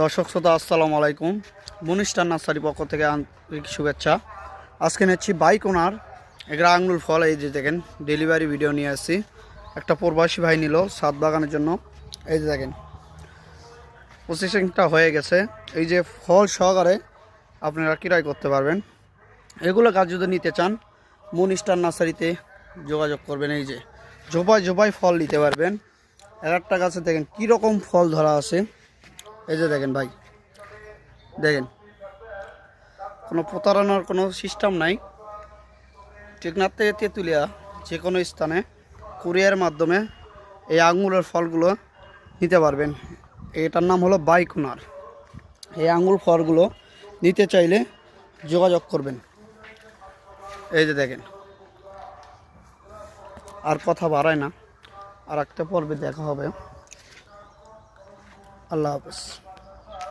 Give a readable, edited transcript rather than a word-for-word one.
দর্শক শ্রোতা আসসালামু আলাইকুম। মনিস্টার নার্সারি পক্ষ থেকে আন্তরিক শুভেচ্ছা। আজকে নিচ্ছি বাইকোনার এগুলো আঙুল ফল। এই যে দেখেন ডেলিভারি ভিডিও নিয়ে আসছি। একটা প্রবাসী ভাই নিল ছাদ বাগানের জন্য। এই যে দেখেন প্রসেসিংটা হয়ে গেছে। এই যে ফল সহকারে আপনারা ক্রয় করতে পারবেন। এগুলো গাছ যদি নিতে চান মনিস্টার নার্সারিতে যোগাযোগ করবেন। এই যে জোপায় জোপায় ফল নিতে পারবেন। একটা গাছে দেখেন কীরকম ফল ধরা আছে। এই যে দেখেন ভাই, দেখেন কোনো প্রতারণার কোনো সিস্টেম নাই। টেকনাফ থেকে তেঁতুলিয়া যে কোনো স্থানে কুরিয়ার মাধ্যমে এই আঙুরের ফলগুলো নিতে পারবেন। এটার নাম হলো বাইকোনার। এই আঙুর ফলগুলো নিতে চাইলে যোগাযোগ করবেন। এই যে দেখেন, আর কথা বাড়ায় না, আর একটা পর্বে দেখা হবে। আল্লাহ হাফেজ।